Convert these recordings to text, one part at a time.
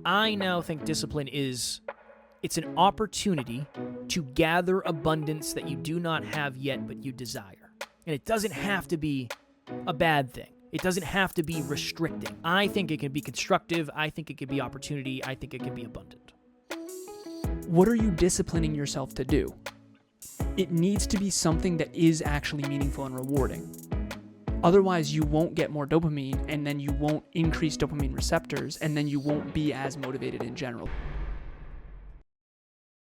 I now think discipline is, it's an opportunity to gather abundance that you do not have yet but you desire. And it doesn't have to be a bad thing. It doesn't have to be restricting. I think it can be constructive. I think it can be opportunity. I think it can be abundant. What are you disciplining yourself to do? It needs to be something that is actually meaningful and rewarding. Otherwise, you won't get more dopamine, and then you won't increase dopamine receptors, and then you won't be as motivated in general.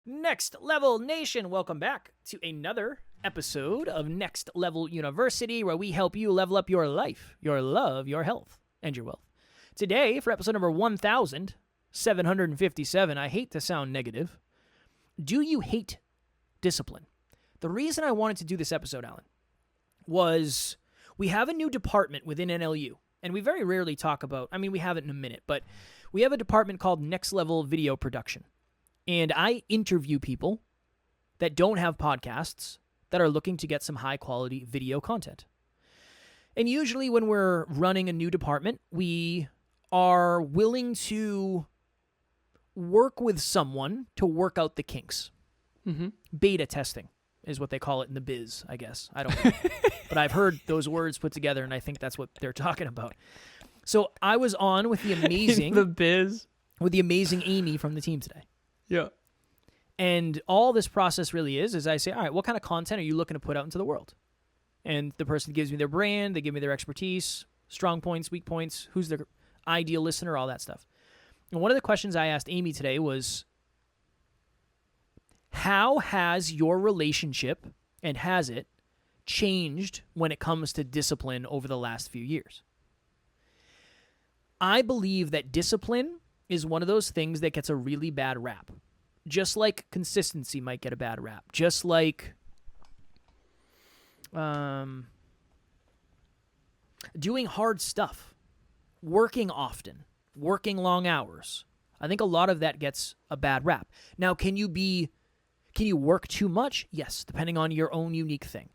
Next Level Nation, welcome back to another episode of Next Level University, where we help you level up your life, your love, your health, and your wealth. Today, for episode number 1757, I hate to sound negative. Do you hate discipline? The reason I wanted to do this episode, Alan, was we have a new department within NLU, and we very rarely talk about, we have it in a minute, but we have a department called Next Level Video Production. And I interview people that don't have podcasts that are looking to get some high-quality video content. And usually when we're running a new department, we are willing to work with someone to work out the kinks. Mm-hmm. Beta testing is what they call it in the biz, I guess. I don't know. But I've heard those words put together, and I think that's what they're talking about. So I was on with the amazing... the biz. With the amazing Amy from the team today. Yeah. And all this process really is I say, all right, what kind of content are you looking to put out into the world? And the person gives me their brand, they give me their expertise, strong points, weak points, who's their ideal listener, all that stuff. And one of the questions I asked Amy today was, how has your relationship, and has it, changed when it comes to discipline over the last few years? I believe that discipline is one of those things that gets a really bad rap. Just like consistency might get a bad rap. Just like doing hard stuff. Working often. Working long hours. I think a lot of that gets a bad rap. Now, can you work too much? Yes, depending on your own unique thing.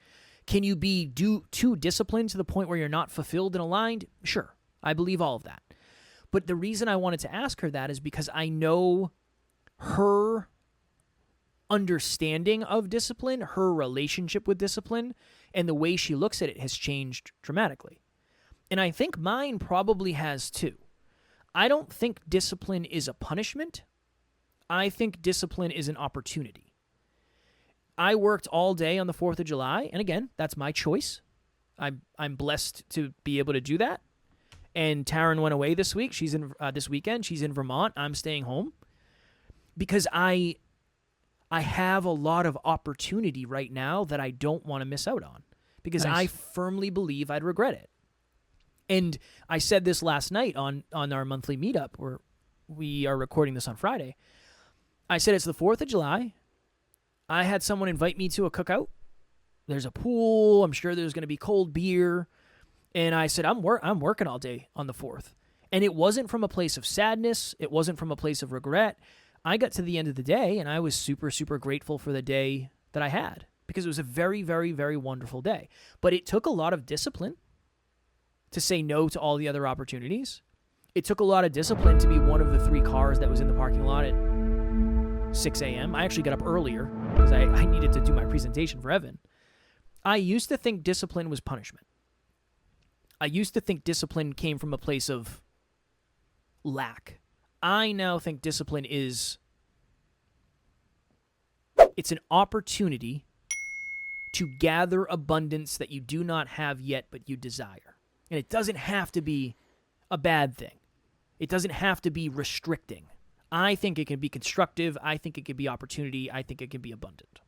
Can you be too disciplined to the point where you're not fulfilled and aligned? Sure, I believe all of that. But the reason I wanted to ask her that is because I know her understanding of discipline, her relationship with discipline, and the way she looks at it has changed dramatically. And I think mine probably has too. I don't think discipline is a punishment. I think discipline is an opportunity. I worked all day on the 4th of July, and again, that's my choice. I'm blessed to be able to do that. And Taryn went away this week. She's in this weekend. She's in Vermont. I'm staying home because I have a lot of opportunity right now that I don't want to miss out on because Nice. I firmly believe I'd regret it. And I said this last night on our monthly meetup where we are recording this on Friday. I said it's the 4th of July. I had someone invite me to a cookout. There's a pool. I'm sure there's going to be cold beer. And I said, I'm working all day on the 4th. And it wasn't from a place of sadness. It wasn't from a place of regret. I got to the end of the day, and I was super, super grateful for the day that I had because it was a very, very, very wonderful day. But it took a lot of discipline to say no to all the other opportunities. It took a lot of discipline to be one of the 3 cars that was in the parking lot at 6 a.m. I actually got up earlier because I needed to do my presentation for Evan. I used to think discipline was punishment. I used to think discipline came from a place of lack. I now think discipline is, it's an opportunity to gather abundance that you do not have yet but you desire. And it doesn't have to be a bad thing. It doesn't have to be restricting. I think it can be constructive. I think it can be opportunity. I think it can be abundant.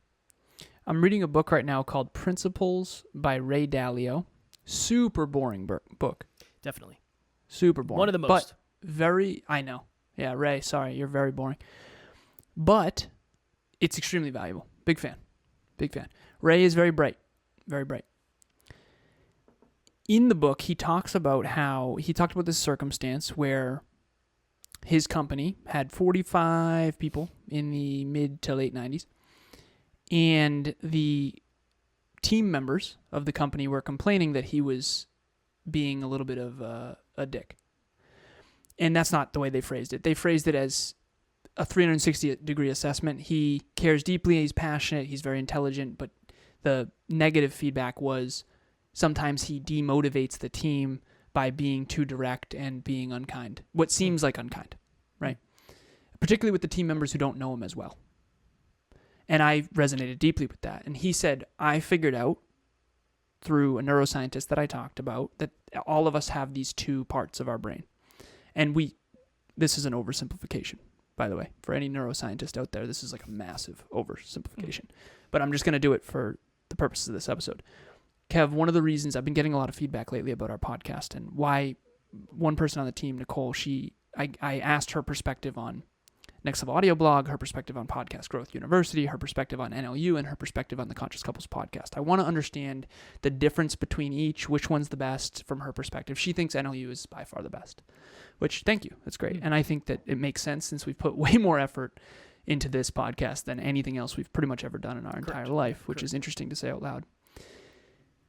I'm reading a book right now called Principles by Ray Dalio. Super boring book. Definitely. Super boring. One of the most. But I know. Yeah, Ray, sorry, you're very boring. But it's extremely valuable. Big fan. Ray is very bright. Very bright. In the book, he talked about this circumstance where his company had 45 people in the mid to late 90s, and the team members of the company were complaining that he was being a little bit of a dick. and that's not the way they phrased it. They phrased it as a 360-degree assessment. He cares deeply, he's passionate, he's very intelligent, but the negative feedback was sometimes he demotivates the team by being too direct and being unkind. What seems like unkind, right? Particularly with the team members who don't know him as well. And I resonated deeply with that. And he said, I figured out through a neuroscientist that I talked about that all of us have these two parts of our brain. And this is an oversimplification, by the way. For any neuroscientist out there, this is like a massive oversimplification. But I'm just going to do it for the purposes of this episode. Kev, one of the reasons I've been getting a lot of feedback lately about our podcast and why one person on the team, Nicole, I asked her perspective on Next Level Audio Blog, her perspective on Podcast Growth University, her perspective on NLU, and her perspective on the Conscious Couples podcast. I want to understand the difference between each, which one's the best from her perspective. She thinks NLU is by far the best, which, thank you. That's great. And I think that it makes sense since we've put way more effort into this podcast than anything else we've pretty much ever done in our entire life, which is interesting to say out loud.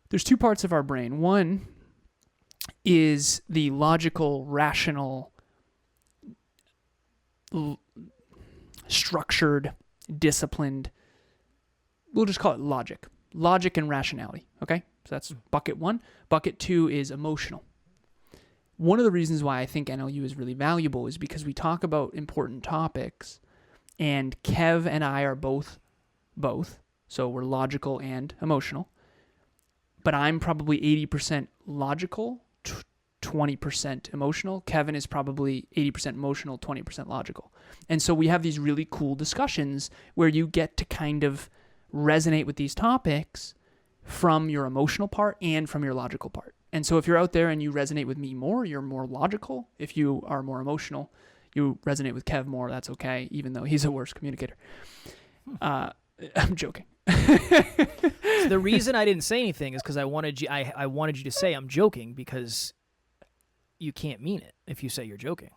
There's two parts of our brain. One is the logical, rational, structured, disciplined, we'll just call it logic and rationality. Okay. So that's bucket one. Bucket two is emotional. One of the reasons why I think NLU is really valuable is because we talk about important topics and Kev and I are both. So we're logical and emotional, but I'm probably 80% logical, 20% emotional. Kevin is probably 80% emotional, 20% logical. And so we have these really cool discussions where you get to kind of resonate with these topics from your emotional part and from your logical part. And so if you're out there and you resonate with me more, you're more logical. If you are more emotional, you resonate with Kev more, that's okay, even though he's a worse communicator. I'm joking. So the reason I didn't say anything is because I wanted you to say I'm joking, because you can't mean it if you say you're joking,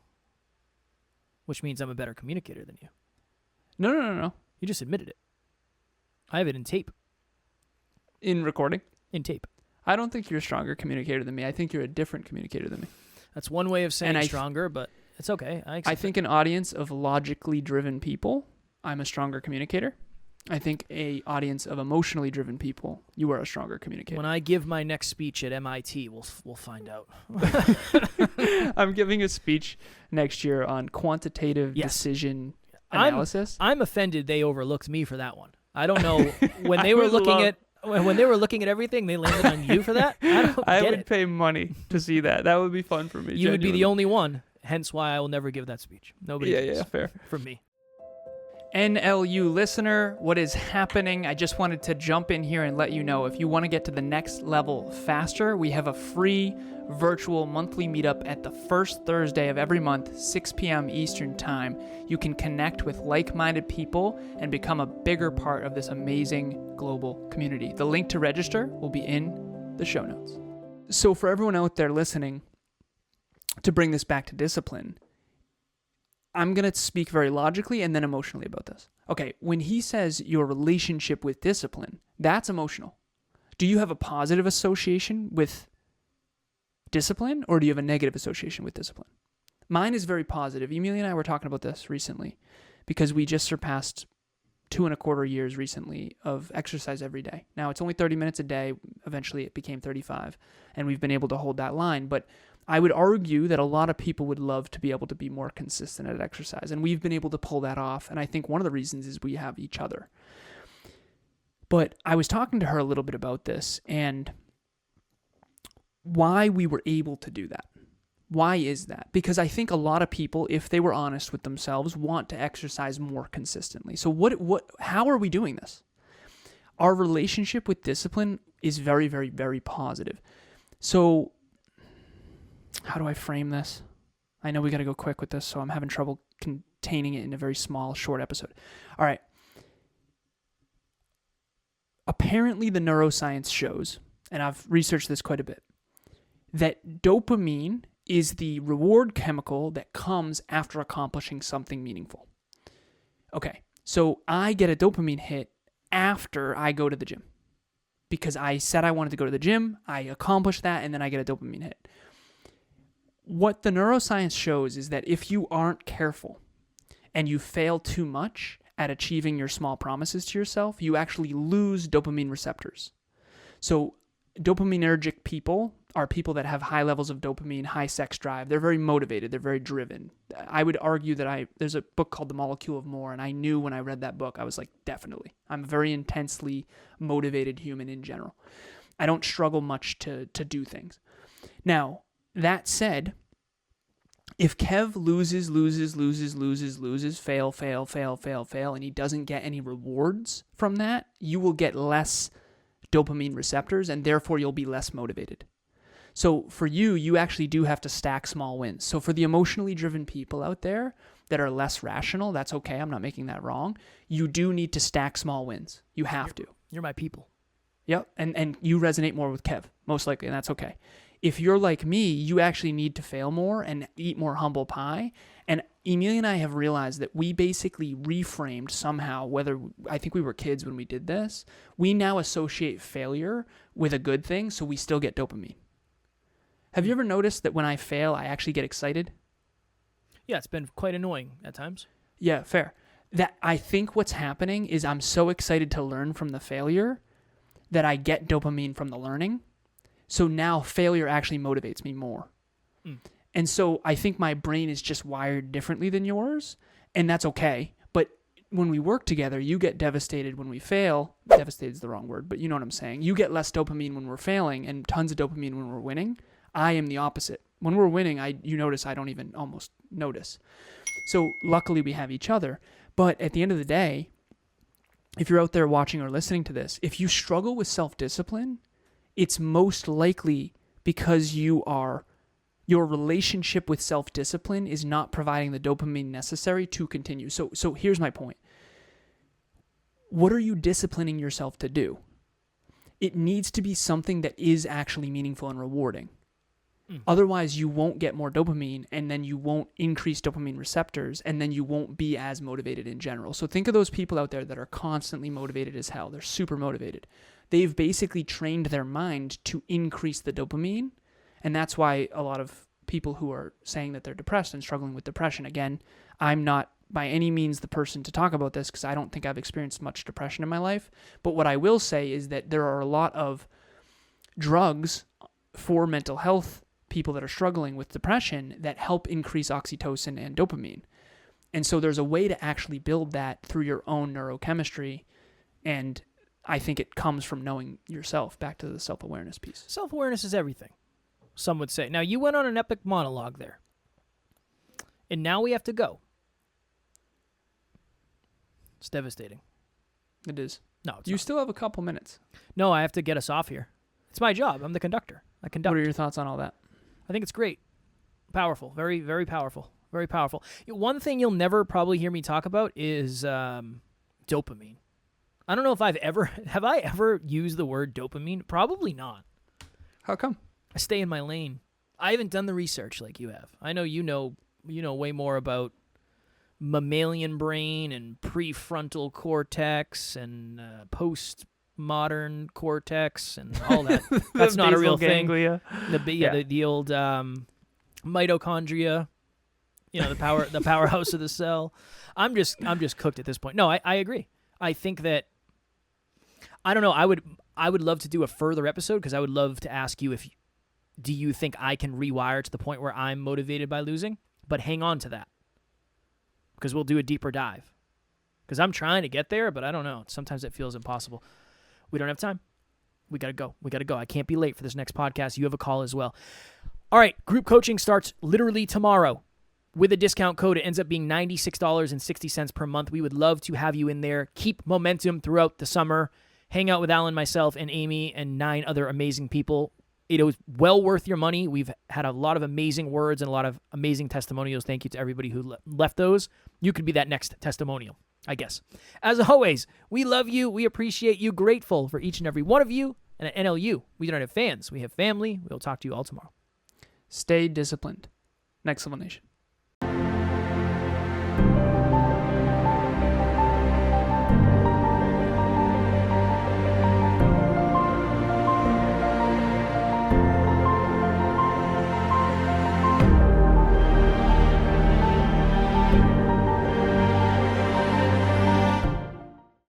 which means I'm a better communicator than you. No. You just admitted it. I have it in tape. In recording? In tape. I don't think you're a stronger communicator than me. I think you're a different communicator than me. That's one way of saying stronger, but it's okay. I think an audience of logically driven people, I'm a stronger communicator. I think a audience of emotionally driven people, you are a stronger communicator. When I give my next speech at MIT, we'll find out. I'm giving a speech next year on quantitative decision analysis. I'm offended they overlooked me for that one. I don't know when they were looking at everything, they landed on you for that. I would pay money to see that. That would be fun for me. You would be the only one. Hence why I will never give that speech. Nobody. Yeah, fair. From me. NLU listener, what is happening? I just wanted to jump in here and let you know, if you want to get to the next level faster, we have a free virtual monthly meetup at the first Thursday of every month, 6 p.m. Eastern Time. You can connect with like-minded people and become a bigger part of this amazing global community. The link to register will be in the show notes. So for everyone out there listening, to bring this back to discipline, I'm going to speak very logically and then emotionally about this. Okay, when he says your relationship with discipline, that's emotional. Do you have a positive association with discipline, or do you have a negative association with discipline? Mine is very positive. Emilia and I were talking about this recently because we just surpassed 2.25 years recently of exercise every day. Now, it's only 30 minutes a day. Eventually, it became 35, and we've been able to hold that line. But I would argue that a lot of people would love to be able to be more consistent at exercise, and we've been able to pull that off, and I think one of the reasons is we have each other. But I was talking to her a little bit about this, and why we were able to do that. Why is that? Because I think a lot of people, if they were honest with themselves, want to exercise more consistently. So how are we doing this? Our relationship with discipline is very, very, very positive. So how do I frame this? I know we got to go quick with this, so I'm having trouble containing it in a very small, short episode. All right. Apparently, the neuroscience shows, and I've researched this quite a bit, that dopamine is the reward chemical that comes after accomplishing something meaningful. Okay, so I get a dopamine hit after I go to the gym because I said I wanted to go to the gym, I accomplished that, and then I get a dopamine hit. What the neuroscience shows is that if you aren't careful and you fail too much at achieving your small promises to yourself, you actually lose dopamine receptors. So dopaminergic people are people that have high levels of dopamine, high sex drive. They're very motivated. They're very driven. I would argue that there's a book called The Molecule of More, and I knew when I read that book, I was like, definitely. I'm a very intensely motivated human in general. I don't struggle much to do things. Now, that said, if Kev loses, fail, and he doesn't get any rewards from that, you will get less dopamine receptors, and therefore you'll be less motivated. So for you, you actually do have to stack small wins. So for the emotionally driven people out there that are less rational, that's okay. I'm not making that wrong. You do need to stack small wins. You have to. You're my people. Yep. And you resonate more with Kev, most likely, and that's okay. If you're like me, you actually need to fail more and eat more humble pie. And Emilia and I have realized that we basically reframed somehow, I think we were kids when we did this, we now associate failure with a good thing, so we still get dopamine. Have you ever noticed that when I fail, I actually get excited? Yeah, it's been quite annoying at times. Yeah, fair. That I think what's happening is I'm so excited to learn from the failure that I get dopamine from the learning. So now failure actually motivates me more. And so I think my brain is just wired differently than yours, and that's okay. But when we work together, you get devastated when we fail. Devastated is the wrong word, but you know what I'm saying. You get less dopamine when we're failing and tons of dopamine when we're winning. I am the opposite. When we're winning, you notice I don't even almost notice. So luckily we have each other. But at the end of the day, if you're out there watching or listening to this, if you struggle with self-discipline, it's most likely because your relationship with self-discipline is not providing the dopamine necessary to continue. So here's my point. What are you disciplining yourself to do? It needs to be something that is actually meaningful and rewarding. Otherwise, you won't get more dopamine, and then you won't increase dopamine receptors, and then you won't be as motivated in general. So think of those people out there that are constantly motivated as hell. They're super motivated. They've basically trained their mind to increase the dopamine, and that's why a lot of people who are saying that they're depressed and struggling with depression, again, I'm not by any means the person to talk about this because I don't think I've experienced much depression in my life. But what I will say is that there are a lot of drugs for mental health people that are struggling with depression that help increase oxytocin and dopamine. And so there's a way to actually build that through your own neurochemistry. And I think it comes from knowing yourself, back to the self-awareness piece. Self-awareness is everything, some would say. Now, you went on an epic monologue there. And now we have to go. It's devastating. It is. No, it's You not. still have a couple minutes. No, I have to get us off here. It's my job. I'm the conductor. I conduct. What are your thoughts on all that? I think it's great. Powerful. Very, very powerful. Very powerful. One thing you'll never probably hear me talk about is dopamine. I don't know if have I ever used the word dopamine? Probably not. How come? I stay in my lane. I haven't done the research like you have. I know you know way more about mammalian brain and prefrontal cortex and postmodern cortex and all that. That's not a real ganglia thing. The old mitochondria, the powerhouse of the cell. I'm just cooked at this point. No, I agree. I think that I don't know. I would love to do a further episode because I would love to ask you do you think I can rewire to the point where I'm motivated by losing? But hang on to that because we'll do a deeper dive. Because I'm trying to get there, but I don't know. Sometimes it feels impossible. We don't have time. We got to go. I can't be late for this next podcast. You have a call as well. All right, group coaching starts literally tomorrow. With a discount code, it ends up being $96.60 per month. We would love to have you in there. Keep momentum throughout the summer. Hang out with Alan, myself, and Amy, and 9 other amazing people. It was well worth your money. We've had a lot of amazing words and a lot of amazing testimonials. Thank you to everybody who left those. You could be that next testimonial, I guess. As always, we love you. We appreciate you. Grateful for each and every one of you. And at NLU, we don't have fans. We have family. We'll talk to you all tomorrow. Stay disciplined. Next Level Nation.